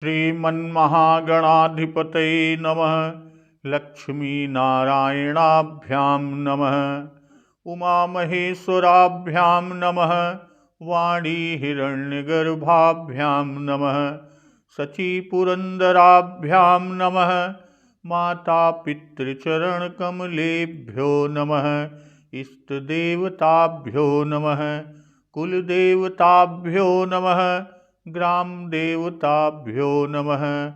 श्रीमन्महागणाधिपतये नमः। लक्ष्मीनारायणाभ्यां नमः। उमामहेश्वराभ्यां नमः। वाणीहिरण्यगर्भाभ्यां नमः। शचीपुरन्दराभ्यां नमः। मातापितृचरणकमलेभ्यो नमः। इष्टदेवताभ्यो नमः। कुलदेवताभ्यो नमः। ग्राम देवताभ्यो नमः।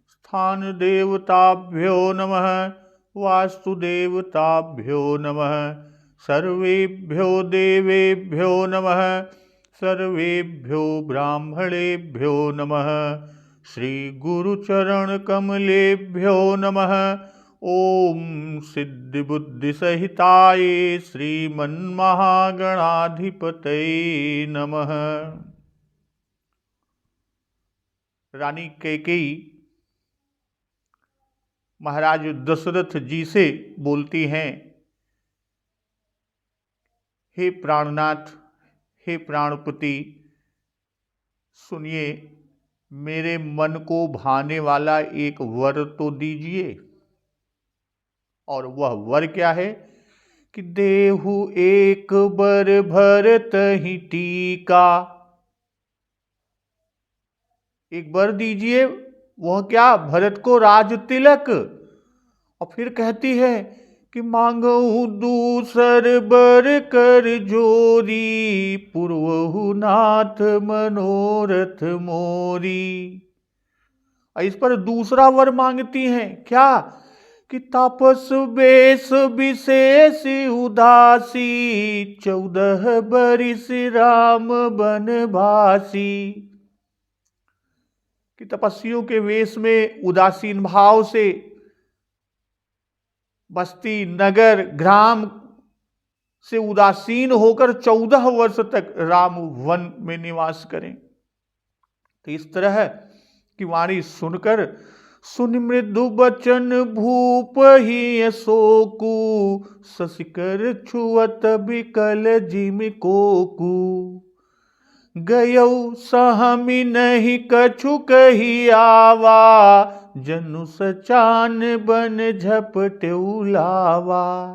स्थान देवताभ्यो नमः। वास्तुदेवताभ्यो नमः। सर्वेभ्यो देवेभ्यो नमः। सर्वेभ्यो ब्राह्मणेभ्यो नमः। श्री गुरुचरणकमलेभ्यो नमः। ओम सिद्धिबुद्धिसहिताय श्रीमन्महागणाधिपतये नमः। रानी कैकेयी महाराज दशरथ जी से बोलती हैं, हे प्राणनाथ, हे प्राणपति, सुनिए, मेरे मन को भाने वाला एक वर तो दीजिए। और वह वर क्या है कि देहु एक बर भरत ही टीका। एक वर दीजिए, वह क्या? भरत को राज तिलक। और फिर कहती है कि मांगऊ दूसर बर कर जोरी, पूर्वहु नाथ मनोरथ मोरी। इस पर दूसरा वर मांगती हैं, क्या? कि तापस बेस विशेष उदासी, 14 बरिस राम बनवासी। कि तपस्वियों के वेश में उदासीन भाव से बस्ती नगर ग्राम से उदासीन होकर 14 वर्ष तक राम वन में निवास करें। तो इस तरह की वाणी सुनकर सुन मृदु बचन भूप ही शोकु, शशिकर छुअत बिकल जिम कोकु। गयौ सहमि नहीं कछु कही आवा, जनु सचान बन झपटेउ लावा।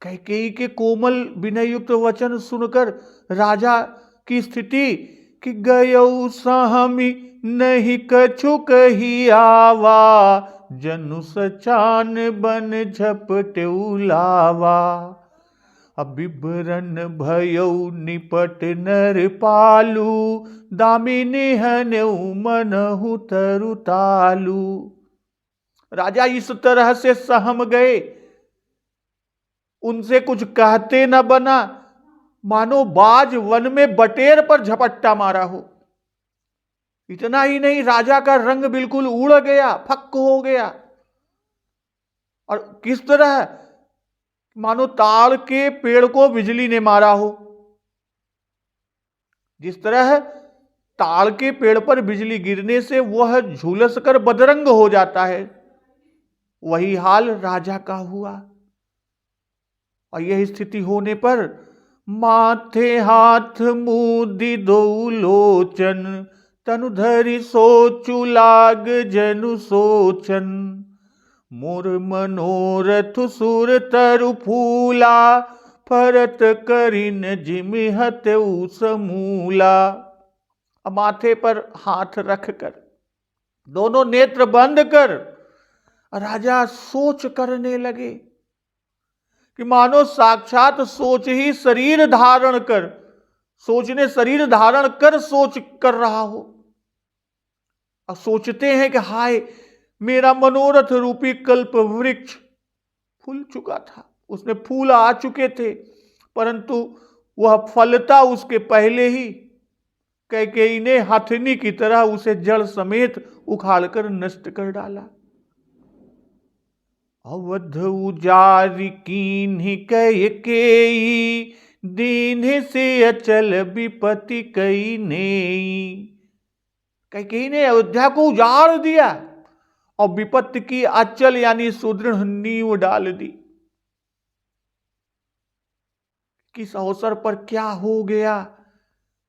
कैकेयी के कोमल विनय युक्त वचन सुनकर राजा की स्थिति कि गयौ सहमि नहीं कछु कही आवा, जनु सचान बन झपटेउ लावा। अबिबरन भयौ निपट नर पालू, दामिनी हनऊ मनहु तरुतालू। राजा इस तरह से सहम गए, उनसे कुछ कहते न बना, मानो बाज वन में बटेर पर झपट्टा मारा हो। इतना ही नहीं, राजा का रंग बिल्कुल उड़ गया, फक्क हो गया। और किस तरह? मानो ताड़ के पेड़ को बिजली ने मारा हो। जिस तरह ताड़ के पेड़ पर बिजली गिरने से वह झुलस कर बदरंग हो जाता है, वही हाल राजा का हुआ। और यह स्थिति होने पर माथे हाथ मुदी दो लोचन, तनु धरि सोचु लाग जनु सोचन। मोर मनोरथ सुर तरु फूला, फरत करिन जिमिहत समूला। माथे पर हाथ रखकर, दोनों नेत्र बंद कर राजा सोच करने लगे कि मानो साक्षात सोच ही शरीर धारण कर, सोच ने शरीर धारण कर सोच कर रहा हो। और सोचते हैं कि हाय, मेरा मनोरथ रूपी कल्प वृक्ष फूल चुका था, उसमें फूल आ चुके थे, परंतु वह फलता उसके पहले ही कैकेयी ने हथनी की तरह उसे जड़ समेत उखाड़कर नष्ट कर डाला। अवध उजारि कीन्हि कैकेयी, दीन्हि से अचल विपत्ति कई नेई। कैकेयी ने अयोध्या को उजाड़ दिया और विपत्ति की अचल यानी सुदृढ़ नींव डाल दी। किस अवसर पर क्या हो गया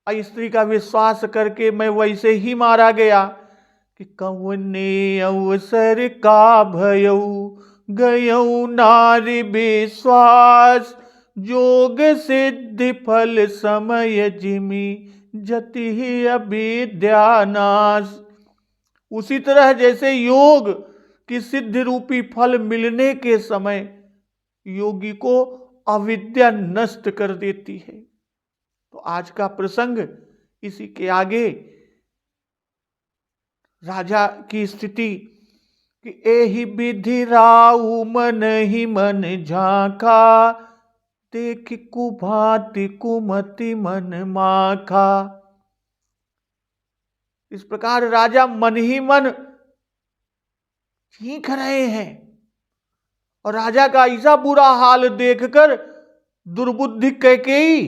स्त्री का विश्वास करके मैं वैसे ही मारा गया कि कौने अवसर का भयऊ गयऊ नारी विश्वास जोग सिद्धि फल समय जिमी जति ही अविद्यानाश। उसी तरह जैसे योग की सिद्धि रूपी फल मिलने के समय योगी को अविद्या नष्ट कर देती है। तो आज का प्रसंग इसी के आगे राजा की स्थिति कि एहि विधि राउ मन ही मन झांका देख कुभांति कुमति मन माखा। इस प्रकार राजा मन ही मन चीख रहे हैं और राजा का ऐसा बुरा हाल देखकर दुर्बुद्धि कैकेयी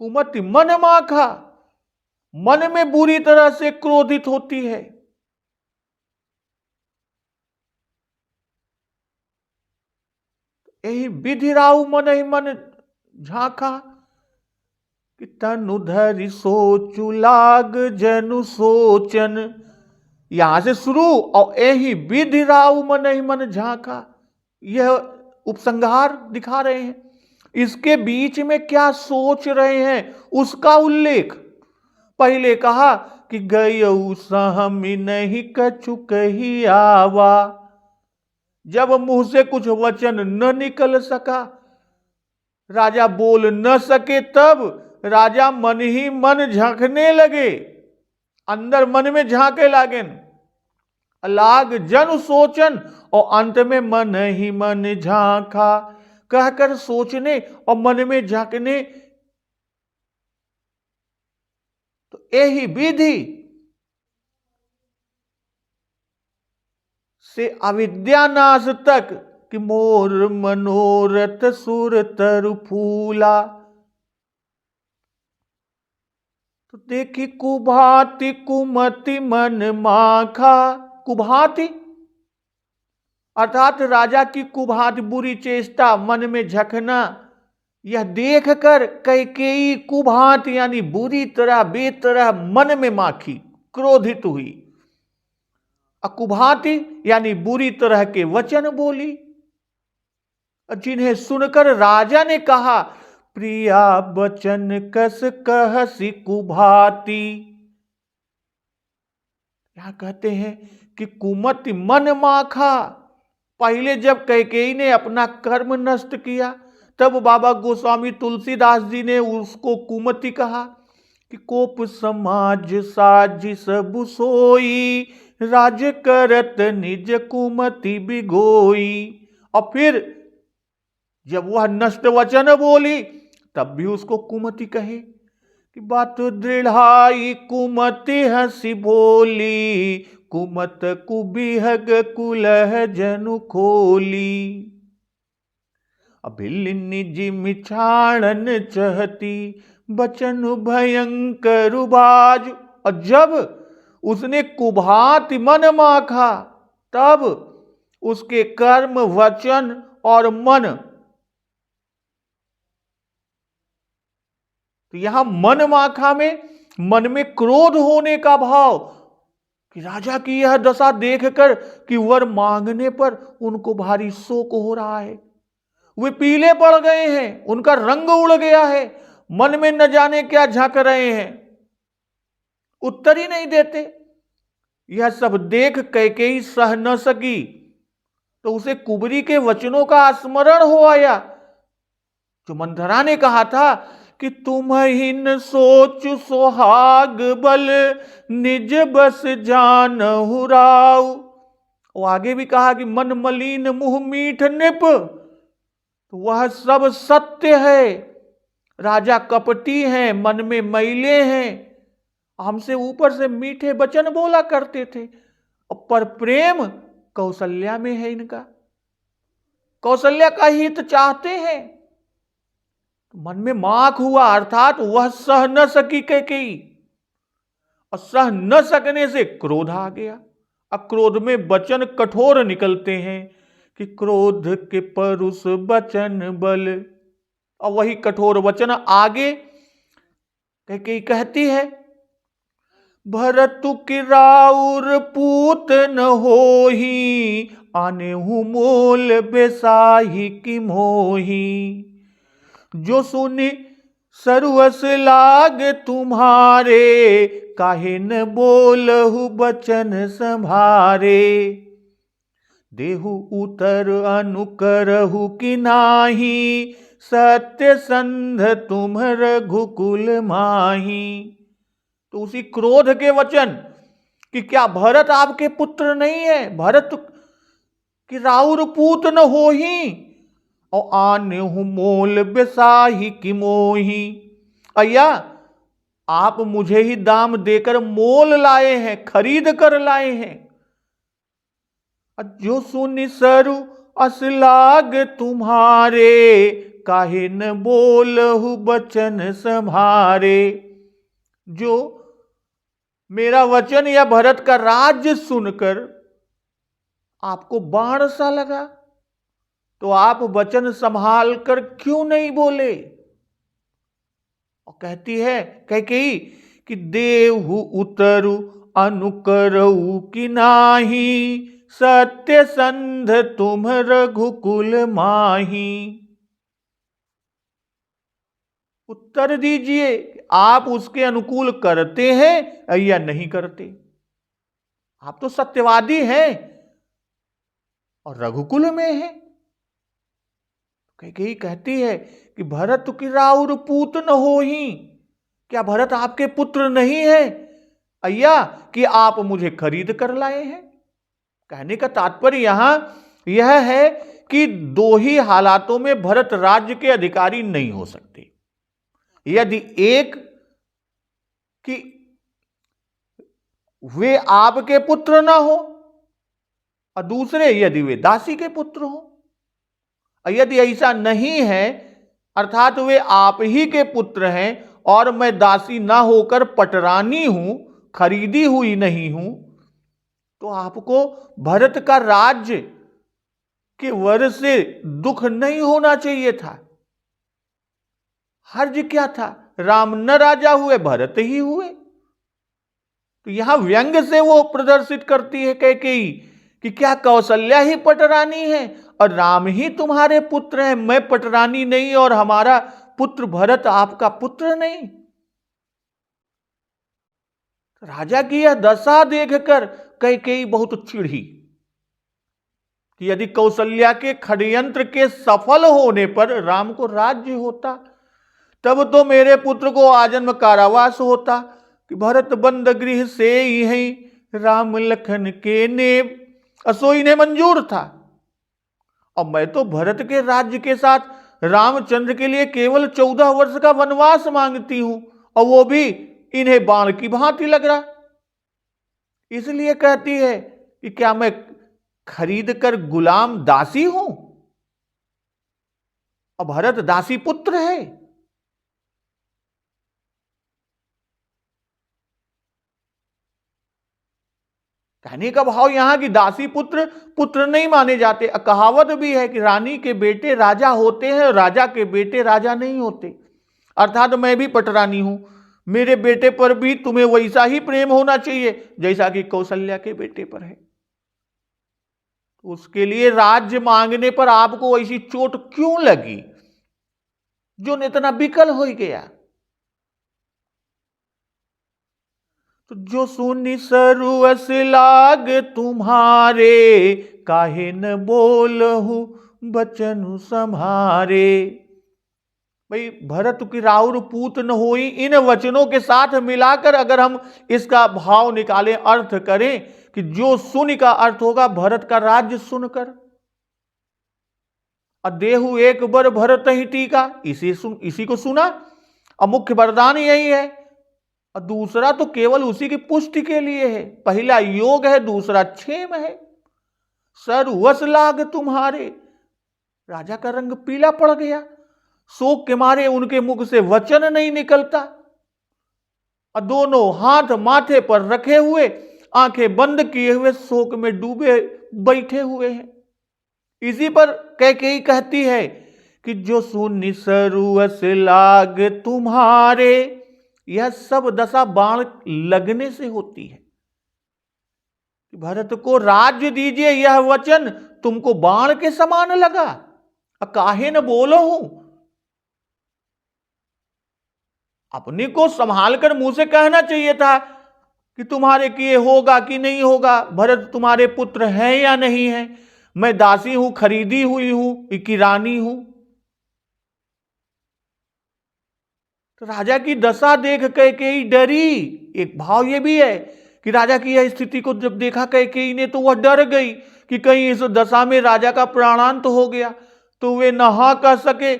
कुमति मन माखा, मन में बुरी तरह से क्रोधित होती है। यही विधि राउ मन ही मन झांका कि तनु धरि सोचु लाग जनु सोचन। यहां से शुरू और यही विधि राउ मन ही मन झांका, यह उपसंहार दिखा रहे हैं। इसके बीच में क्या सोच रहे हैं उसका उल्लेख। पहले कहा कि गयऊ सहमि नहीं कछु कही आवा, जब मुंह से कुछ वचन न निकल सका, राजा बोल न सके, तब राजा मन ही मन झांकने लगे, अंदर मन में झांके लागे। लाग जन सोचन और अंत में मन ही मन झांका, कहकर सोचने और मन में झांकने। तो यही विधि से अविद्यानाश तक कि मोर मनोरथ सुर तरु फूला। तो देखी कुभांति कुमति मन माखा। कुभांति अर्थात राजा की कुभांति बुरी चेष्टा, मन में झकना, यह देखकर कैकेयी कुभांति यानी बुरी तरह बेतरह मन में माखी, क्रोधित हुई। कुभांति यानी बुरी तरह के वचन बोली, जिन्हें सुनकर राजा ने कहा प्रिया बचन कस कहसी कुभांति। यहां कहते हैं कि कुमति मन माखा। पहले जब कैकेयी ने अपना कर्म नष्ट किया तब बाबा गोस्वामी तुलसीदास जी ने उसको कुमति कहा कि कोप समाज साज सब सोई राज करत निज कुमति बिगोई। और फिर जब वह नष्ट वचन बोली तब भी उसको कुमति कहे कि बात दृढ़ाई कुमति हंसी बोली कुमत कुबिहग कुलह जनु खोली। अभिल निज मिछाणन चहती बचन भयंकर बाज। और जब उसने कुभांति मन माखा तब उसके कर्म वचन और मन, तो यहां मन माखा में मन में क्रोध होने का भाव कि राजा की यह दशा देखकर कि वर मांगने पर उनको भारी शोक हो रहा है, वे पीले पड़ गए हैं, उनका रंग उड़ गया है, मन में न जाने क्या झांक रहे हैं, उत्तर ही नहीं देते। यह सब देख कैकेयी सह न सकी तो उसे कुबरी के वचनों का स्मरण हो आया जो मंथरा ने कहा था कि तुम ही न सोच सोहाग बल निज बस जानहु राउ। वो आगे भी कहा कि मन मलिन मुंह मीठ निप, तो वह सब सत्य है। राजा कपटी हैं, मन में मैले हैं, हमसे ऊपर से मीठे वचन बोला करते थे, पर प्रेम कौशल्या में है इनका, कौशल्या का हित चाहते हैं। मन में माख हुआ अर्थात वह सह न सकी कैकेयी, और सह न सकने से क्रोध आ गया। अब क्रोध में वचन कठोर निकलते हैं कि क्रोध के परुष वचन बल, और वही कठोर वचन आगे कैकेयी कहती है, भरतु की राउर पूत न होही, आने हूँ मोल बेसाही की मोही। जो सुनी सरवस लाग तुम्हारे, काहे न बोलहु बचन संभारे। देहु उतर अनुकरहु कि नाही, सत्य संध तुम रघुकुल माही। तो उसी क्रोध के वचन कि क्या भरत आपके पुत्र नहीं है, भरत कि राउर पूत न होही, और आने हूं मोल बेसाही की मोही। अय्या आप मुझे ही दाम देकर मोल लाए हैं, खरीद कर लाए हैं। जो सुनि सरु असलाग तुम्हारे, काहे न बोलहु बचन संभारे। जो मेरा वचन या भरत का राज्य सुनकर आपको बाण सा लगा, तो आप वचन संभाल कर क्यों नहीं बोले। और कहती है कैकेयी कि देहु उतरु अनुकरऊ कि नाही, सत्य संध तुम रघुकुल माही। उत्तर दीजिए, आप उसके अनुकूल करते हैं या नहीं करते। आप तो सत्यवादी हैं और रघुकुल में हैं। कैकेयी कहती है कि भरत की राउर पूत न होही, क्या भरत आपके पुत्र नहीं है अय्या कि आप मुझे खरीद कर लाए हैं। कहने का तात्पर्य यहां यह है कि दो ही हालातों में भरत राज्य के अधिकारी नहीं हो सकते। यदि एक कि वे आपके पुत्र ना हो, और दूसरे यदि वे दासी के पुत्र हो। यदि ऐसा नहीं है, अर्थात वे आप ही के पुत्र हैं और मैं दासी ना होकर पटरानी हूं, खरीदी हुई नहीं हूं, तो आपको भरत का राज्य के वर से दुख नहीं होना चाहिए था। हर्ज क्या था, राम न राजा हुए, भरत ही हुए। तो यहां व्यंग से वो प्रदर्शित करती है कैकेयी कि क्या कौशल्या ही पटरानी है और राम ही तुम्हारे पुत्र हैं, मैं पटरानी नहीं और हमारा पुत्र भरत आपका पुत्र नहीं। राजा की यह दशा देखकर कैकेयी बहुत चिढ़ी कि यदि कौशल्या के षड्यंत्र के सफल होने पर राम को राज्य होता, तब तो मेरे पुत्र को आजन्म कारावास होता कि भरत बंद गृह से ही राम लखन के नेम असोई ने मंजूर था। और मैं तो भरत के राज्य के साथ रामचंद्र के लिए केवल 14 वर्ष का वनवास मांगती हूं, और वो भी इन्हें बाण की भांति लग रहा। इसलिए कहती है कि क्या मैं खरीद कर गुलाम दासी हूं, और भरत दासी पुत्र है। कहने का भाव यहां की दासी पुत्र पुत्र नहीं माने जाते। कहावत भी है कि रानी के बेटे राजा होते हैं, राजा के बेटे राजा नहीं होते। अर्थात मैं भी पटरानी हूं, मेरे बेटे पर भी तुम्हें वैसा ही प्रेम होना चाहिए जैसा कि कौशल्या के बेटे पर है। उसके लिए राज्य मांगने पर आपको ऐसी चोट क्यों लगी जो इतना विकल हो गया। तो जो सुनि सरवस लाग तुम्हारे, काहे न बोलहु बचन संभारे। भाई भरत की राउर पूत न होई, इन वचनों के साथ मिलाकर अगर हम इसका भाव निकालें, अर्थ करें कि जो सुन का अर्थ होगा भरत का राज्य सुनकर। देहु एक बर भरत ही टीका, इसी को सुना। अब मुख्य वरदान यही है, और दूसरा तो केवल उसी की पुष्टि के लिए है। पहला योग है, दूसरा क्षेम है। सरवस लाग तुम्हारे, राजा का रंग पीला पड़ गया, शोक के मारे उनके मुख से वचन नहीं निकलता, और दोनों हाथ माथे पर रखे हुए, आंखें बंद किए हुए शोक में डूबे बैठे हुए हैं। इसी पर कैकेयी कहती है कि जो सुनि सरवस लाग तुम्हारे, यह सब दशा बाण लगने से होती है। भरत को राज्य दीजिए यह वचन तुमको बाण के समान लगा, काहे न बोलो हूं। अपने को संभाल कर मुंह से कहना चाहिए था कि तुम्हारे किए होगा कि नहीं होगा, भरत तुम्हारे पुत्र हैं या नहीं है, मैं दासी हूं, खरीदी हुई हूं कि रानी हूं। तो राजा की दशा देख कैकेयी डरी। एक भाव यह भी है कि राजा की यह स्थिति को जब देखा कैकेयी ने तो वह डर गई कि कहीं इस दशा में राजा का प्राणांत हो गया तो वे न हां कह सके।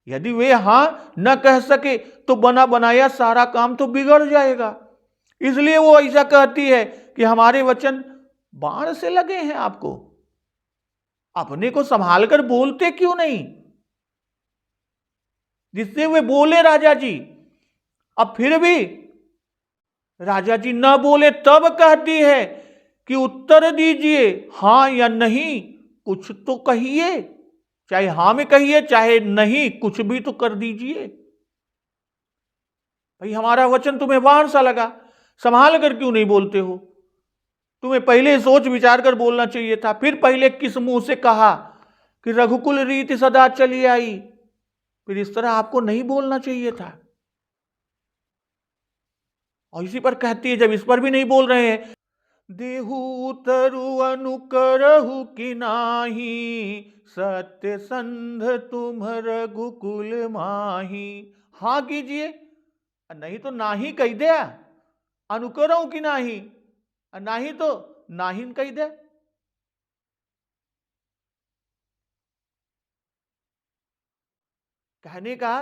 यदि वे हां न कह सके तो बना बनाया सारा काम तो बिगड़ जाएगा। इसलिए वो ऐसा कहती है कि हमारे वचन बाण से लगे हैं आपको, अपने को संभाल कर बोलते क्यों नहीं। जिससे वे बोले राजा जी। अब फिर भी राजा जी न बोले तब कहती है कि उत्तर दीजिए हां या नहीं, कुछ तो कहिए, चाहे हां में कहिए चाहे नहीं, कुछ भी तो कर दीजिए। भाई हमारा वचन तुम्हें बाण सा लगा, संभाल कर क्यों नहीं बोलते हो। तुम्हें पहले सोच विचार कर बोलना चाहिए था। फिर पहले किस मुंह से कहा कि रघुकुल रीति सदा चली आई, फिर इस तरह आपको नहीं बोलना चाहिए था। और इसी पर कहती है, जब इस पर भी नहीं बोल रहे हैं, देहु तरु अनुकरहु कि नाही, सत्य संध तुम रघुकुल माही। हां कीजिए, नहीं तो नाही कह दे, अनुकरहु कि नाही, नाही तो नाही कह दे। कहने का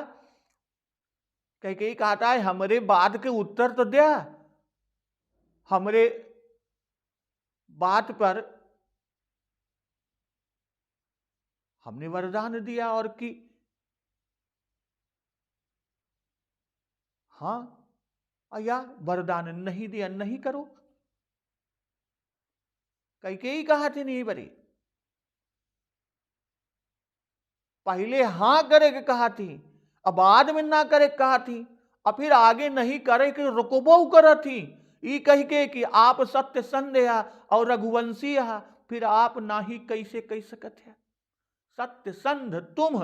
कई कहता है हमरे बात के उत्तर तो दिया, हमरे बात पर हमने वरदान दिया और कि हां या वरदान नहीं दिया नहीं करो। कई कहा थे नहीं बरी, पहले हां करे के कहा थी, अब बाद में ना करे कहा थी, और फिर आगे नहीं करे कि रुकबो कर थी। ई कह के कि आप सत्य संदेह और रघुवंशी, फिर आप ना ही कैसे कह सकत है। सत्य संध तुम,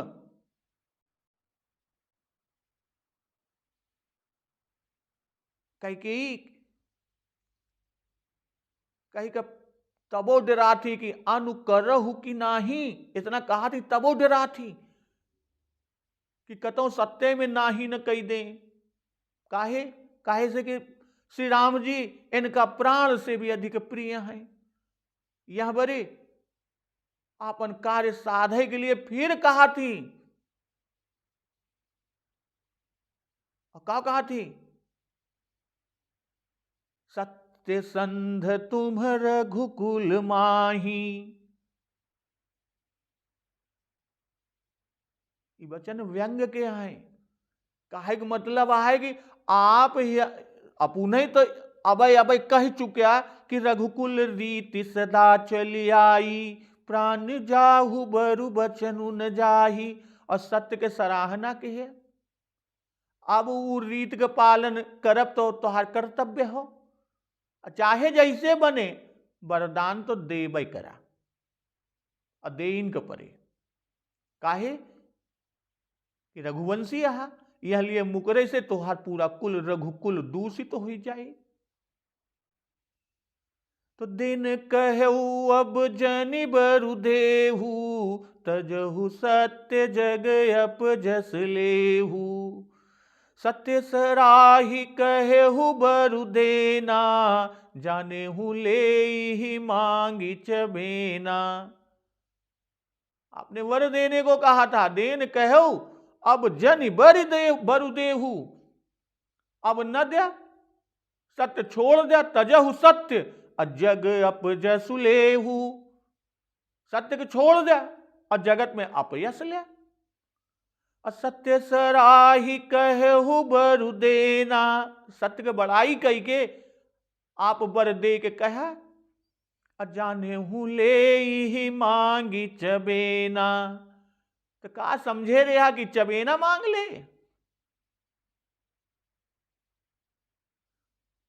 कही का तबो डरा थी कि अनुकरहु कि नाही, इतना कहा थी तबो डरा थी कि कतो सत्य में नाही न कही दे। काहे काहे से कि श्री राम जी इनका प्राण से भी अधिक प्रिय हैं। यह बरे अपन कार्य साधे के लिए फिर कहा थी, और कहा थी, सत्य संध तुम रघुकुल माही। ये वचन व्यंग के हैं। काहे का मतलब है कि आप अपुने तो अबय अबय कह चुका कि रघुकुल रीति सदा चली आई, प्राण जाहु बरु बचनु न जाही, और सत्य के सराहना के है। अब वो रीत के पालन करब तो तोहार कर्तव्य हो, चाहे जैसे बने वरदान तो देबै करा, और दे इनके परे। काहे कि रघुवंशी यह लिए मुकरे से तोहार पूरा कुल रघुकुल दूषित तो हो जाए। तो दिन कहू अब जनि बरु देहू, तजहु सत्य जग अप जस लेहू, सत्य सराही कहू बरु देना, जाने हूं ले ही मांगी चबेना। आपने वर देने को कहा था, देन कहू अब जनि बरु देहू, अब न दिया, सत्य छोड़ दिया, तजहु सत्य जग अप जसु लेहू, सत्य को छोड़ दिया और जगत में अपयश लिया। असत्य सराही कहु बरु देना, सत्य के बड़ाई कह के आप बर दे के कहा, अजाने हूं ले ही मांगी चबेना। तो का समझे रहा कि चबेना मांग ले।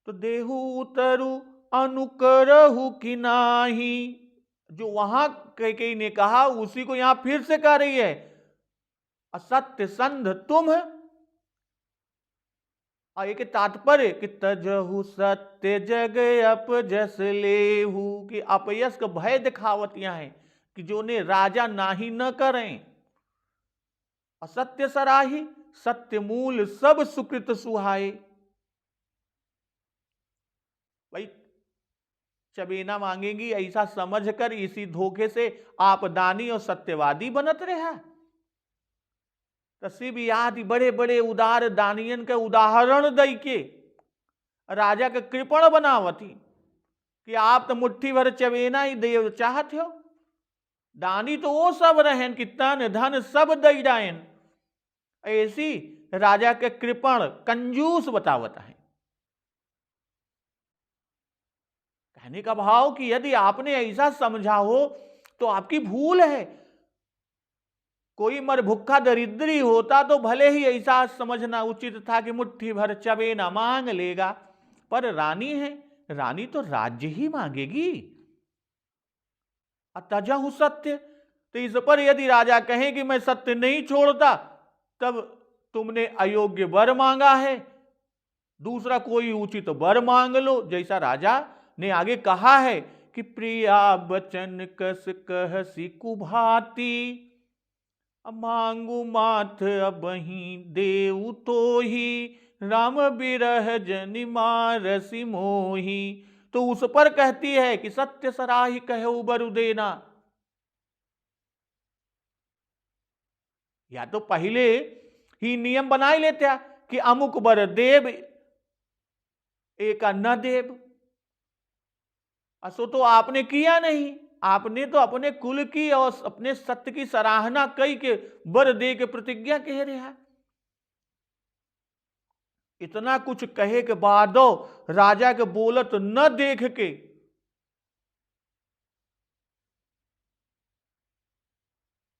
तो देहु उतरु अनुकरहु कि नाही। जो वहां कैकेयी ने कहा उसी को यहां फिर से कह रही है, असत्य संध तुम। और एक तात्पर्य कि तजहु सत्य जग अपजस लेहु, कि अपयस का भय दिखावतियां हैं कि जो ने राजा नाही न करें। असत्य सराही सत्य मूल सब सुकृत सुहाए। भाई चबेना मांगेगी ऐसा समझकर इसी धोखे से आप दानी और सत्यवादी बनत रहा। तसीब आदि बड़े बड़े उदार दानियन के उदाहरण दई के राजा के कृपण बनावती कि आप तो मुट्ठी भर चबेना ही दे चाहते हो। दानी तो वो सब रहन कि तन धन सब दई जाएन, ऐसी राजा के कृपण कंजूस बतावत है। कहने का भाव कि यदि आपने ऐसा समझा हो तो आपकी भूल है। कोई मर भुक्खा दरिद्री होता तो भले ही ऐसा समझना उचित था कि मुट्ठी भर चबेना मांग लेगा, पर रानी है, रानी तो राज्य ही मांगेगी। तजहु सत्य, तो इस पर यदि राजा कहे कि मैं सत्य नहीं छोड़ता, तब तुमने अयोग्य वर मांगा है, दूसरा कोई उचित वर मांग लो। जैसा राजा ने आगे कहा है कि प्रिया बचन कस कहसी कुभाती, मांगू माथ अबही देऊ तो ही, राम बिरह जनि मारसी मोही। तो उस पर कहती है कि सत्य सराही कहे बरु देना। या तो पहले ही नियम बनाई लेते कि अमुक बर देव एका न देव। असो तो आपने किया नहीं, आपने तो अपने कुल की और अपने सत्य की सराहना कई के वर दे के प्रतिज्ञा कह रहा। इतना कुछ कहे के बाद राजा के बोलत न देख के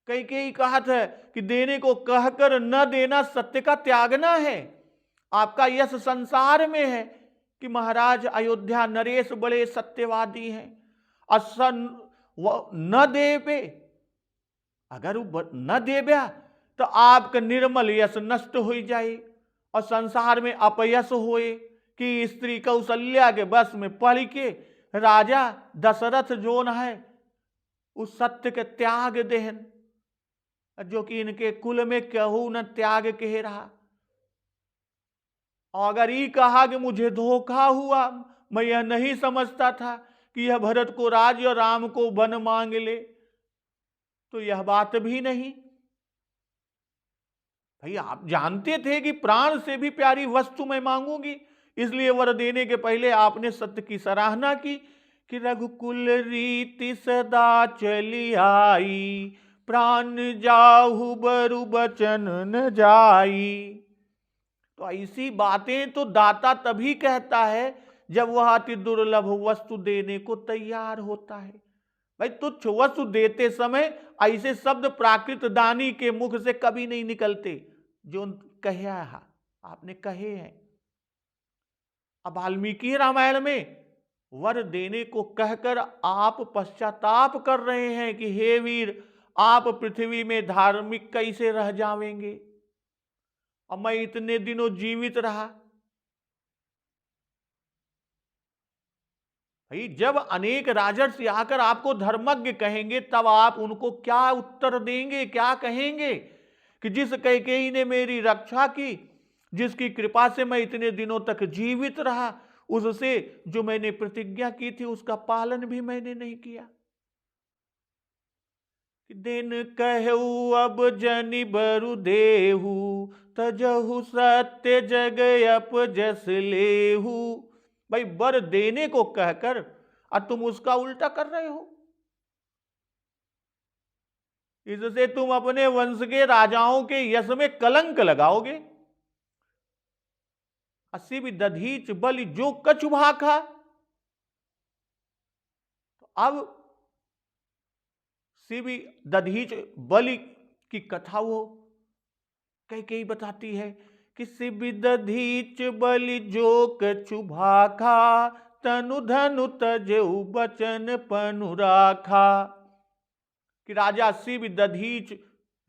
कई कहा था कि देने को कहकर न देना सत्य का त्यागना है। आपका यश संसार में है कि महाराज अयोध्या नरेश बड़े सत्यवादी हैं। असन न देवे, अगर वो न देवे तो आपका निर्मल यश नष्ट हो जाए और संसार में अपयश होए कि स्त्री कौशल्या के बस में पड़ के राजा दशरथ जोन है उस सत्य के त्याग देहन, जो कि इनके कुल में कहू न त्याग कह रहा। और अगर ये कहा कि मुझे धोखा हुआ, मैं यह नहीं समझता था कि यह भरत को राज्य और राम को वन मांग ले, तो यह बात भी नहीं। भाई आप जानते थे कि प्राण से भी प्यारी वस्तु मैं मांगूंगी, इसलिए वर देने के पहले आपने सत्य की सराहना की कि रघुकुल रीति सदा चली आई, प्राण जाहु बरु बचन न जाई। तो ऐसी बातें तो दाता तभी कहता है जब वह अति दुर्लभ वस्तु देने को तैयार होता है। भाई तुच्छ वस्तु देते समय ऐसे शब्द प्राकृत दानी के मुख से कभी नहीं निकलते जो कहा आपने कहे हैं। अब वाल्मीकि रामायण में वर देने को कहकर आप पश्चाताप कर रहे हैं कि हे वीर, आप पृथ्वी में धार्मिक कैसे रह जाएंगे, और मैं इतने दिनों जीवित रहा। भाई जब अनेक राजर्षि आकर आपको धर्मज्ञ कहेंगे तब आप उनको क्या उत्तर देंगे, क्या कहेंगे कि जिस कैकेयी ने मेरी रक्षा की, जिसकी कृपा से मैं इतने दिनों तक जीवित रहा, उससे जो मैंने प्रतिज्ञा की थी उसका पालन भी मैंने नहीं किया। दिन कहू अब जनि बरु देहू, तजहु सत्य जग अपजस लेहू। भाई वर देने को कहकर और तुम उसका उल्टा कर रहे हो, इससे तुम अपने वंश के राजाओं के यश में कलंक लगाओगे। अस्सी भी दधीच बलि जो कछु भाखा। तो अब भी दधीच बलि की कथा वो कैकेयी बताती है किसी दधीच बलि जो कछु भाखा, तनु धनु तजेउ बचन पनु राखा। कि राजा शिव, दधीच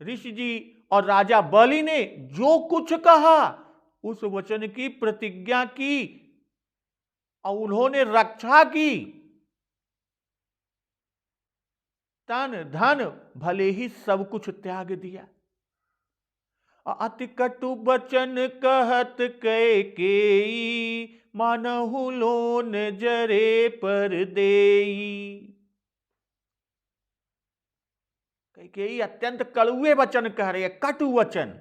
ऋषि जी और राजा बलि ने जो कुछ कहा उस वचन की प्रतिज्ञा की और उन्होंने रक्षा की। तन धन भले ही सब कुछ त्याग दिया। अति कटु बचन कहत कैकेयी, मानहु लोन जरे पर देई। कैकेयी अत्यंत कड़ुए वचन कह रहे हैं, कटु वचन,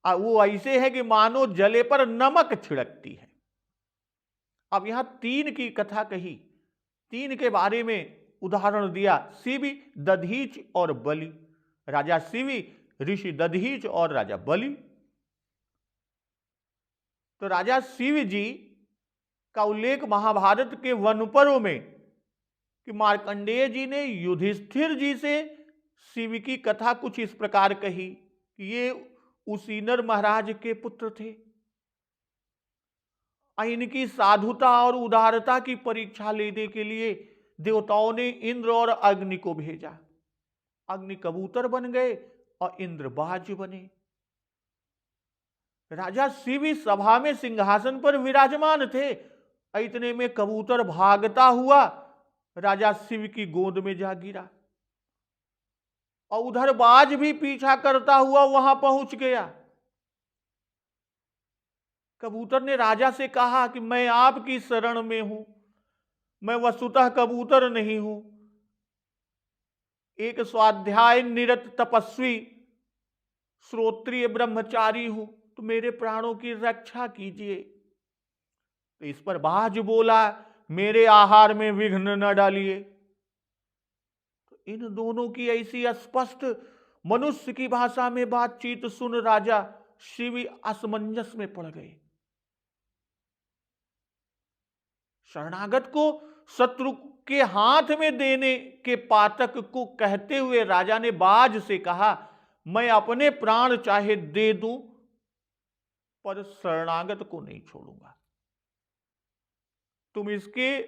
और वो ऐसे है कि मानो जले पर नमक छिड़कती है। अब यहां तीन की कथा कही, तीन के बारे में उदाहरण दिया, शिवी, दधीच और बलि। राजा शिवी, ऋषि दधीच और राजा बलि। तो राजा शिव जी का उल्लेख महाभारत के वन पर्व में कि मार्कंडेय जी ने युधिष्ठिर जी से शिव की कथा कुछ इस प्रकार कही कि ये उसीनर महाराज के पुत्र थे। इनकी साधुता और उदारता की परीक्षा लेने के लिए देवताओं ने इंद्र और अग्नि को भेजा। अग्नि कबूतर बन गए और इंद्र बाज बने। राजा शिव सभा में सिंहासन पर विराजमान थे, इतने में कबूतर भागता हुआ राजा शिव की गोद में जा गिरा और उधर बाज भी पीछा करता हुआ वहां पहुंच गया। कबूतर ने राजा से कहा कि मैं आपकी शरण में हूं, मैं वस्तुतः कबूतर नहीं हूं, एक स्वाध्याय निरत तपस्वी श्रोत्रिय ब्रह्मचारी हूं, तो मेरे प्राणों की रक्षा कीजिए। तो इस पर बाज बोला, मेरे आहार में विघ्न न डालिए। तो इन दोनों की ऐसी स्पष्ट मनुष्य की भाषा में बातचीत सुन राजा शिव असमंजस में पड़ गए। शरणागत को शत्रु के हाथ में देने के पातक को कहते हुए राजा ने बाज से कहा, मैं अपने प्राण चाहे दे दूं पर शरणागत को नहीं छोड़ूंगा, तुम इसके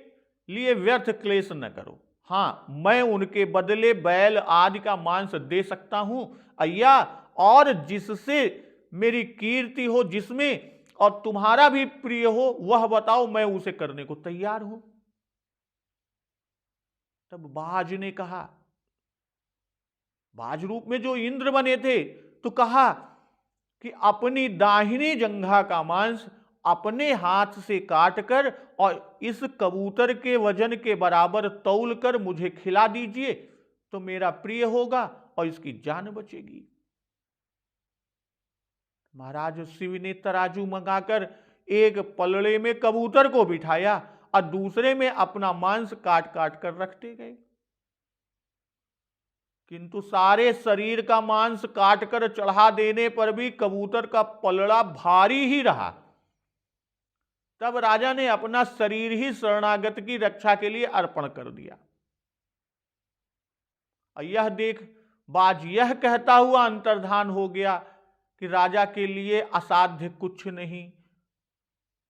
लिए व्यर्थ क्लेश न करो। हां, मैं उनके बदले बैल आदि का मांस दे सकता हूं अय्या, और जिससे मेरी कीर्ति हो, जिसमें और तुम्हारा भी प्रिय हो, वह बताओ, मैं उसे करने को तैयार हूं। तब बाज ने कहा, बाज रूप में जो इंद्र बने थे, तो कहा कि अपनी दाहिनी जंघा का मांस अपने हाथ से काटकर और इस कबूतर के वजन के बराबर तौल कर मुझे खिला दीजिए, तो मेरा प्रिय होगा और इसकी जान बचेगी। महाराज शिव ने तराजू मंगाकर एक पलड़े में कबूतर को बिठाया और दूसरे में अपना मांस काट काट कर रखते गए, किंतु सारे शरीर का मांस काटकर चढ़ा देने पर भी कबूतर का पलड़ा भारी ही रहा। तब राजा ने अपना शरीर ही शरणागत की रक्षा के लिए अर्पण कर दिया। यह देख बाज यह कहता हुआ अंतर्धान हो गया कि राजा के लिए असाध्य कुछ नहीं,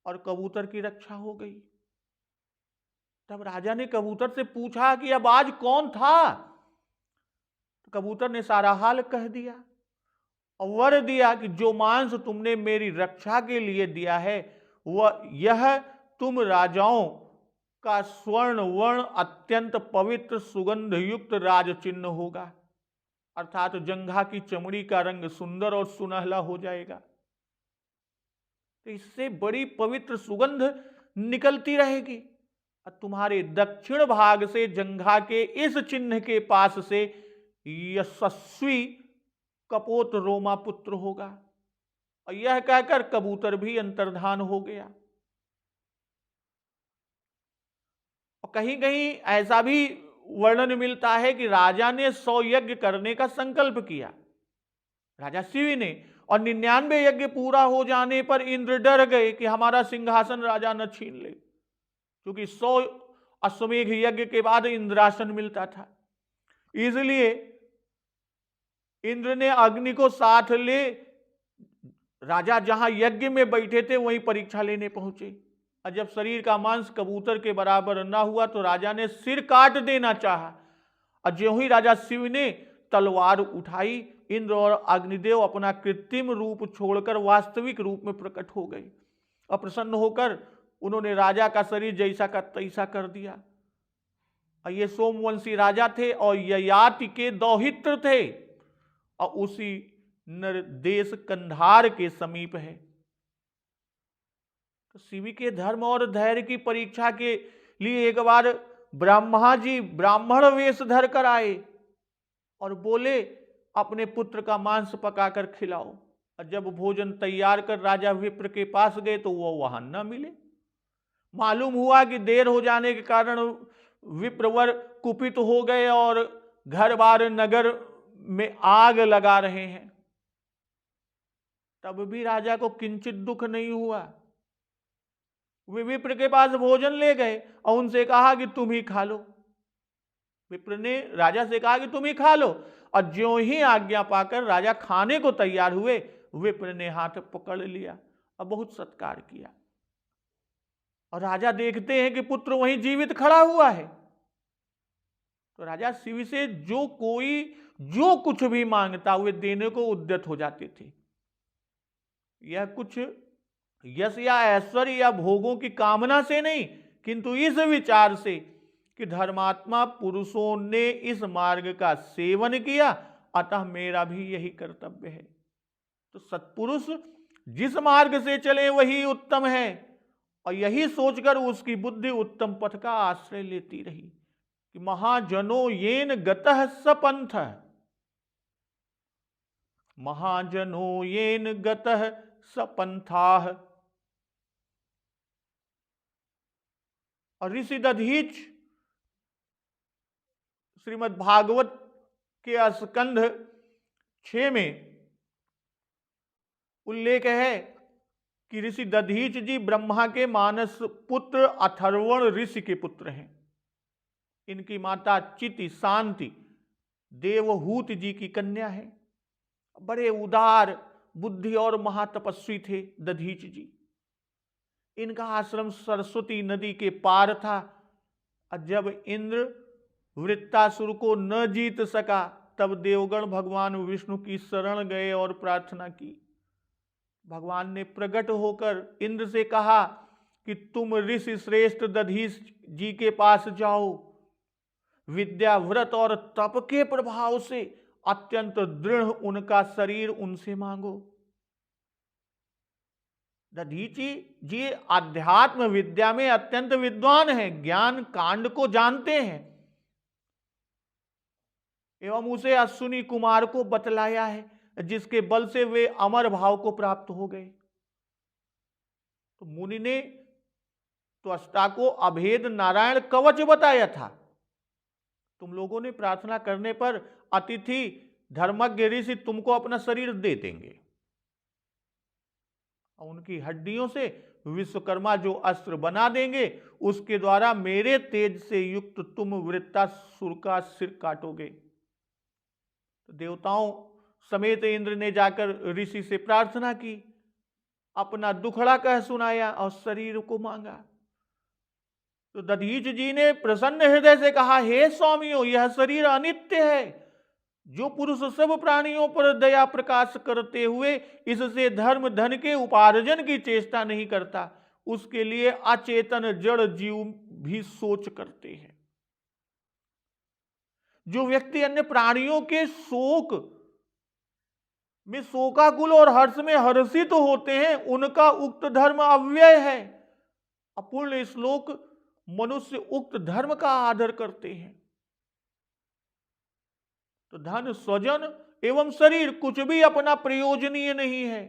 और कबूतर की रक्षा हो गई। तब राजा ने कबूतर से पूछा कि यह बाज कौन था? तो कबूतर ने सारा हाल कह दिया और वर दिया कि जो मांस तुमने मेरी रक्षा के लिए दिया है, वह यह तुम राजाओं का स्वर्ण वर्ण अत्यंत पवित्र सुगंध युक्त राज चिन्ह होगा, अर्थात जंघा की चमड़ी का रंग सुंदर और सुनहला हो जाएगा। तो इससे बड़ी पवित्र सुगंध निकलती रहेगी और तुम्हारे दक्षिण भाग से जंघा के इस चिन्ह के पास से यशस्वी कपोत रोमा पुत्र होगा। और यह कहकर कबूतर भी अंतर्धान हो गया। और कहीं कहीं ऐसा भी वर्णन मिलता है कि राजा ने 100 यज्ञ करने का संकल्प किया, राजा शिव ने, और 99 यज्ञ पूरा हो जाने पर इंद्र डर गए कि हमारा सिंहासन राजा न छीन ले, क्योंकि 100 अश्वमेघ यज्ञ के बाद इंद्रासन मिलता था। इसलिए इंद्र ने अग्नि को साथ ले राजा जहां यज्ञ में बैठे थे वहीं परीक्षा लेने पहुंचे, और जब शरीर का मांस कबूतर के बराबर न हुआ तो राजा ने सिर काट देना चाहा, और ज्यों ही राजा शिव ने तलवार उठाई, इंद्र और अग्निदेव अपना कृत्रिम रूप छोड़कर वास्तविक रूप में प्रकट हो गए, और प्रसन्न होकर उन्होंने राजा का शरीर जैसा का तैसा कर दिया। और ये सोमवंशी राजा थे और ययाति के दौहित्र थे, और उसी देश कंधार के समीप है। तो शिव के धर्म और धैर्य की परीक्षा के लिए एक बार ब्रह्मा जी ब्राह्मण वेश धर कर आए और बोले, अपने पुत्र का मांस पकाकर खिलाओ। और जब भोजन तैयार कर राजा विप्र के पास गए तो वो वहां न मिले। मालूम हुआ कि देर हो जाने के कारण विप्रवर कुपित हो गए और घर बार नगर में आग लगा रहे हैं। तब भी राजा को किंचित दुख नहीं हुआ। वे विप्र के पास भोजन ले गए और उनसे कहा कि तुम ही खा लो। विप्र ने राजा से कहा कि तुम ही खा लो, और ज्यों ही आज्ञा पाकर राजा खाने को तैयार हुए, विप्र ने हाथ पकड़ लिया और बहुत सत्कार किया। और राजा देखते हैं कि पुत्र वहीं जीवित खड़ा हुआ है। तो राजा शिव से जो कोई जो कुछ भी मांगता वे देने को उद्यत हो जाते थे। यह कुछ यश या ऐश्वर्य या भोगों की कामना से नहीं, किंतु इस विचार से कि धर्मात्मा पुरुषों ने इस मार्ग का सेवन किया, अतः मेरा भी यही कर्तव्य है। तो सत्पुरुष जिस मार्ग से चले वही उत्तम है, और यही सोचकर उसकी बुद्धि उत्तम पथ का आश्रय लेती रही कि महाजनो येन गतः सपंथ, महाजनो येन गतः सपंथाः। और ऋषि दधीच श्रीमद् भागवत के स्कंध 6 में उल्लेख है कि ऋषि दधीच जी ब्रह्मा के मानस पुत्र अथर्वण ऋषि के पुत्र हैं। इनकी माता चिति शांति देवहूत जी की कन्या है। बड़े उदार बुद्धि और महातपस्वी थे दधीच जी। इनका आश्रम सरस्वती नदी के पार था। जब इंद्र वृत्तासुर को न जीत सका तब देवगण भगवान विष्णु की शरण गए और प्रार्थना की। भगवान ने प्रकट होकर इंद्र से कहा कि तुम ऋषि श्रेष्ठ दधीच जी के पास जाओ, विद्या व्रत और तप के प्रभाव से अत्यंत दृढ़ उनका शरीर उनसे मांगो। दधीची जी आध्यात्म विद्या में अत्यंत विद्वान हैं, ज्ञान कांड को जानते हैं, एवं उसे अश्विनी कुमार को बतलाया है, जिसके बल से वे अमर भाव को प्राप्त हो गए। तो मुनि ने त्वष्टा को अभेद नारायण कवच बताया था। तुम लोगों ने प्रार्थना करने पर अतिथि धर्मज्ञ ऋषि तुमको अपना शरीर दे देंगे। उनकी हड्डियों से विश्वकर्मा जो अस्त्र बना देंगे उसके द्वारा मेरे तेज से युक्त तुम वृत्तासुर का सिर काटोगे। तो देवताओं समेत इंद्र ने जाकर ऋषि से प्रार्थना की, अपना दुखड़ा कह सुनाया और शरीर को मांगा। तो दधीच जी ने प्रसन्न हृदय से कहा, हे स्वामियों, यह शरीर अनित्य है। जो पुरुष सब प्राणियों पर दया प्रकाश करते हुए इससे धर्म धन के उपार्जन की चेष्टा नहीं करता, उसके लिए अचेतन जड़ जीव भी सोच करते हैं। जो व्यक्ति अन्य प्राणियों के शोक में शोकाकुल और हर्ष में हर्षित होते हैं, उनका उक्त धर्म अव्यय है। अपूर्ण श्लोक मनुष्य उक्त धर्म का आदर करते हैं। तो धन, स्वजन एवं शरीर कुछ भी अपना प्रयोजनीय नहीं है।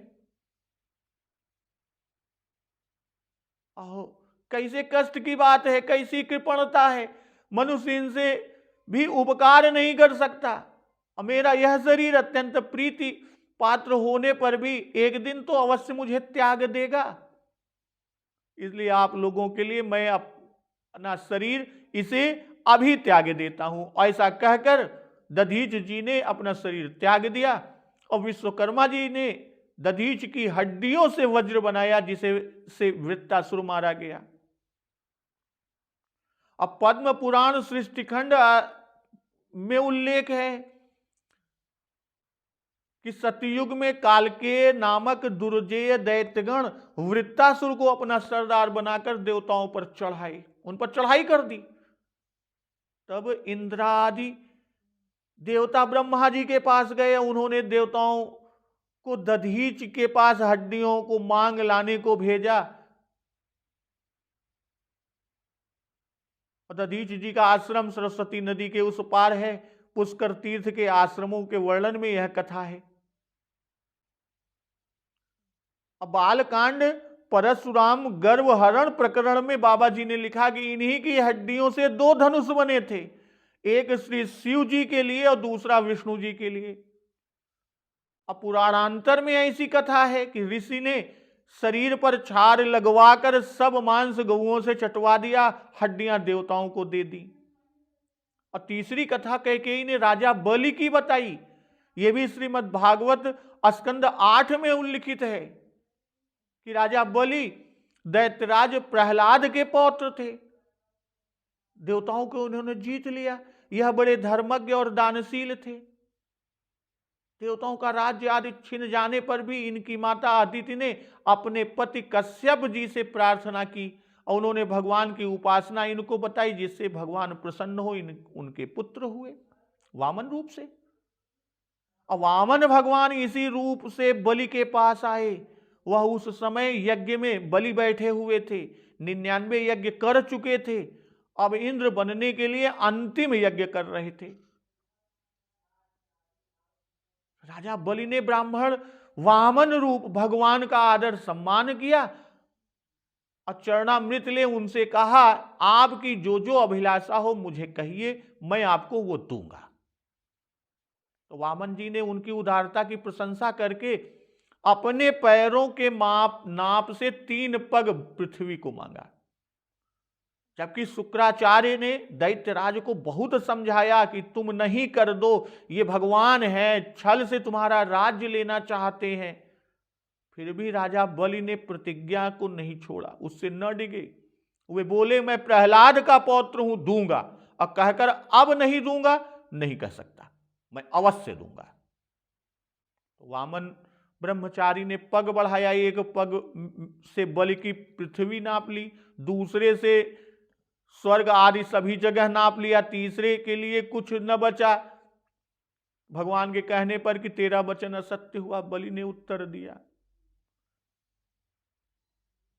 आहो, कैसे कष्ट की बात है, कैसी कृपणता है। मनुष्य इनसे भी उपकार नहीं कर सकता। और मेरा यह शरीर अत्यंत प्रीति पात्र होने पर भी एक दिन तो अवश्य मुझे त्याग देगा। इसलिए आप लोगों के लिए मैं अपना शरीर इसे अभी त्याग देता हूं। ऐसा कहकर दधीच जी ने अपना शरीर त्याग दिया और विश्वकर्मा जी ने दधीच की हड्डियों से वज्र बनाया, जिसे से वृत्तासुर मारा गया। अब पद्म पुराण सृष्टिखंड में उल्लेख है कि सतयुग में कालकेय नामक दुर्जेय दैत्यगण वृत्तासुर को अपना सरदार बनाकर देवताओं पर चढ़ाई, उन पर चढ़ाई कर दी। तब इंद्रादि देवता ब्रह्मा जी के पास गए, उन्होंने देवताओं को दधीच के पास हड्डियों को मांग लाने को भेजा। दधीच जी का आश्रम सरस्वती नदी के उस पार है। पुष्कर तीर्थ के आश्रमों के वर्णन में यह कथा है। अब बालकांड परशुराम गर्भहरण प्रकरण में बाबा जी ने लिखा कि इन्हीं की हड्डियों से 2 धनुष बने थे, एक श्री शिव जी के लिए और दूसरा विष्णु जी के लिए। अब पुराणांतर में ऐसी कथा है कि ऋषि ने शरीर पर छार लगवाकर सब मांस गौओं से चटवा दिया, हड्डियां देवताओं को दे दी। और तीसरी कथा कैकेयी ने राजा बलि की बताई। यह भी श्रीमद् भागवत स्कंद 8 में उल्लिखित है कि राजा बलि दैत्यराज प्रहलाद के पौत्र थे। देवताओं को उन्होंने जीत लिया। यह बड़े धर्मज्ञ और दानशील थे। देवताओं का राज्य आदि छिन जाने पर भी इनकी माता अदिति ने अपने पति कश्यप जी से प्रार्थना की और उन्होंने भगवान की उपासना इनको बताई, जिससे भगवान प्रसन्न हो उनके पुत्र हुए वामन रूप से। और वामन भगवान इसी रूप से बलि के पास आए। वह उस समय यज्ञ में बलि बैठे हुए थे, 99 यज्ञ कर चुके थे, अब इंद्र बनने के लिए अंतिम यज्ञ कर रहे थे। राजा बलि ने ब्राह्मण वामन रूप भगवान का आदर सम्मान किया और चरणामृत ले उनसे कहा, आपकी जो जो अभिलाषा हो मुझे कहिए, मैं आपको वो दूंगा। तो वामन जी ने उनकी उदारता की प्रशंसा करके अपने पैरों के नाप से 3 पग पृथ्वी को मांगा। जबकि शुक्राचार्य ने दैत्यराज को बहुत समझाया कि तुम नहीं कर दो, ये भगवान है, छल से तुम्हारा राज्य लेना चाहते हैं। फिर भी राजा बलि ने प्रतिज्ञा को नहीं छोड़ा, उससे न डिगे। वे बोले, मैं प्रहलाद का पौत्र हूं, दूंगा, और कहकर अब नहीं दूंगा नहीं कह सकता, मैं अवश्य दूंगा। तो वामन ब्रह्मचारी ने पग बढ़ाया, एक पग से बलि की पृथ्वी नाप ली, दूसरे से स्वर्ग आदि सभी जगह नाप लिया, तीसरे के लिए कुछ न बचा। भगवान के कहने पर कि तेरा वचन असत्य हुआ, बलि ने उत्तर दिया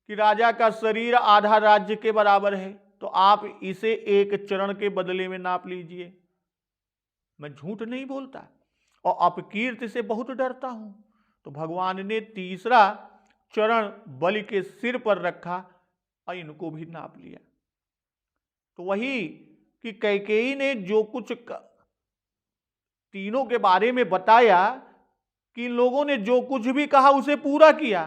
कि राजा का शरीर आधा राज्य के बराबर है, तो आप इसे एक चरण के बदले में नाप लीजिए। मैं झूठ नहीं बोलता और अपकीर्ति से बहुत डरता हूं। तो भगवान ने तीसरा चरण बलि के सिर पर रखा और इनको भी नाप लिया। तो वही कि कैकेयी ने जो कुछ तीनों के बारे में बताया कि इन लोगों ने जो कुछ भी कहा उसे पूरा किया,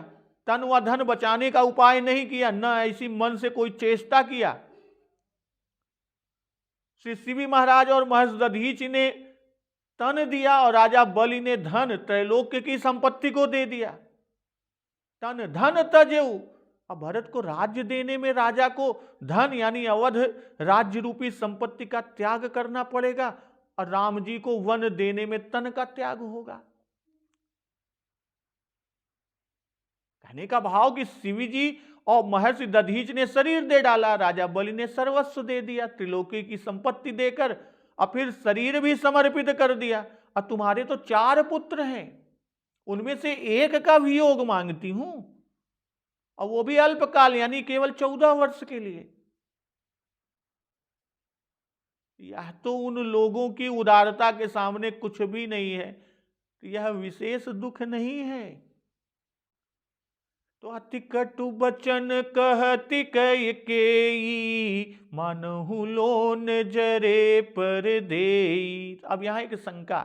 तन व धन बचाने का उपाय नहीं किया, न ऐसी मन से कोई चेष्टा किया। श्री शिवी महाराज और महर्षि दधीच ने तन दिया और राजा बलि ने धन, त्रैलोक्य की संपत्ति को दे दिया। तन धन तजेऊ। अब भरत को राज्य देने में राजा को धन यानी अवध राज्य रूपी संपत्ति का त्याग करना पड़ेगा और राम जी को वन देने में तन का त्याग होगा। कहने का भाव कि शिवी जी और महर्षि दधीच ने शरीर दे डाला, राजा बलि ने सर्वस्व दे दिया, त्रिलोकी की संपत्ति देकर, और फिर शरीर भी समर्पित कर दिया। और तुम्हारे तो 4 पुत्र हैं, उनमें से एक का वियोग मांगती हूं, और वो भी अल्पकाल यानी केवल 14 वर्ष के लिए। यह तो उन लोगों की उदारता के सामने कुछ भी नहीं है। यह विशेष दुख नहीं है। तो अति कटु बचन कहति कैकेयी, मानहु लोन जरे पर देई। अब यहां एक शंका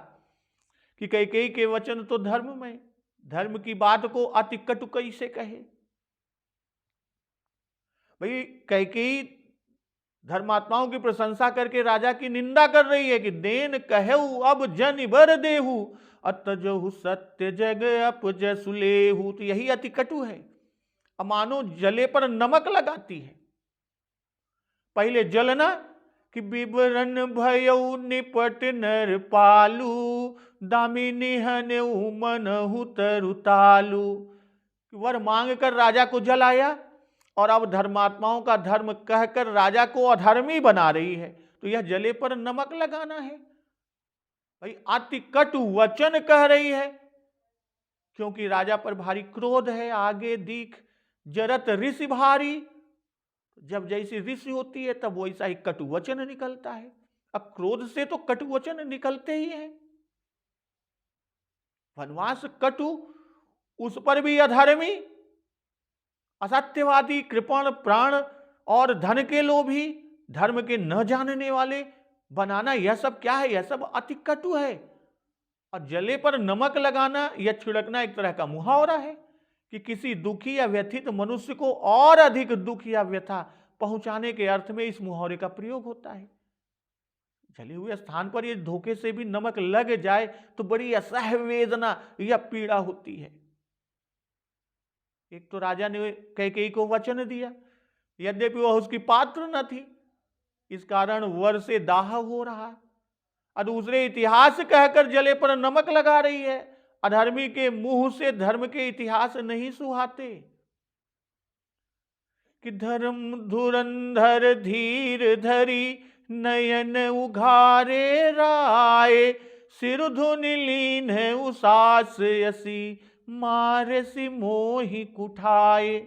कि कैकेयी के वचन तो धर्म में, धर्म की बात को अति कटु कैसे कहे। भाई कैकेयी धर्मात्माओं की प्रशंसा करके राजा की निंदा कर रही है कि देन कहू अब जन बर देहू, अतजहु सत्य जग अपजसु लेहू। तो यही अति कटु है। मानो जले पर नमक लगाती है। पहले जलना कि विवरण भयऊ निपट नर पालू, दामिनी हन मनहु तरुतालू। वर मांग कर राजा को जलाया और अब धर्मात्माओं का धर्म कहकर राजा को अधर्मी बना रही है। तो यह जले पर नमक लगाना है भाई। अति कटु वचन कह रही है, क्योंकि राजा पर भारी क्रोध है। आगे दीख जरत ऋषि भारी, जब जैसी ऋषि होती है तब वैसा ही कटु वचन निकलता है। अब क्रोध से तो कटु वचन निकलते ही हैं। वनवास कटु, उस पर भी अधर्मी, असत्यवादी, कृपण, प्राण और धन के लोभी, धर्म के न जानने वाले बनाना, यह सब क्या है? यह सब अति कटु है। और जले पर नमक लगाना या छिड़कना एक तरह का मुहावरा है कि किसी दुखी या व्यथित मनुष्य को और अधिक दुख या व्यथा पहुंचाने के अर्थ में इस मुहावरे का प्रयोग होता है। जले हुए स्थान पर ये धोखे से भी नमक लग जाए तो बड़ी असह्य वेदना या पीड़ा होती है। एक तो राजा ने कैकेयी को वचन दिया, यद्यपि वह उसकी पात्र न थी, इस कारण वर से दाह हो रहा, और दूसरे इतिहास कहकर जले पर नमक लगा रही है। अधर्मी के मुंह से धर्म के इतिहास नहीं सुहाते कि धर्म धुरंधर धीर धरी नयन उघारे राय, सिर धुन लीन है उसास यसी मारे सी मोहि कुठाए।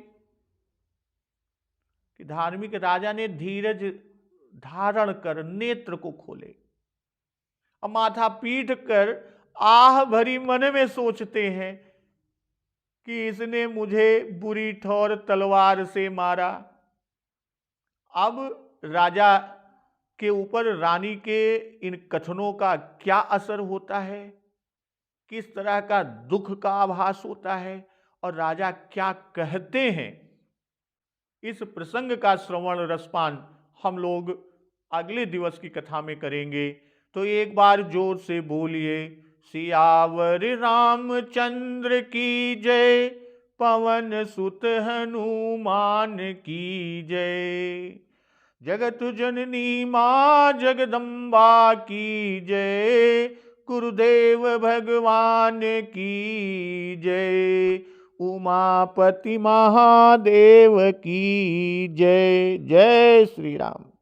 कि धार्मिक राजा ने धीरज धारण कर नेत्र को खोले और माथा पीट कर आह भरी मन में सोचते हैं कि इसने मुझे बुरी ठौर तलवार से मारा। अब राजा के ऊपर रानी के इन कथनों का क्या असर होता है, किस तरह का दुख का आभास होता है और राजा क्या कहते हैं, इस प्रसंग का श्रवण रसपान हम लोग अगले दिवस की कथा में करेंगे। तो एक बार जोर से बोलिए, सियावर रामचंद्र की जय, पवन सुत हनुमान की जय। जगत जननी मां जगदम्बा की जय, गुरुदेव भगवान की जय, उमापति महादेव की जय। जय श्री राम।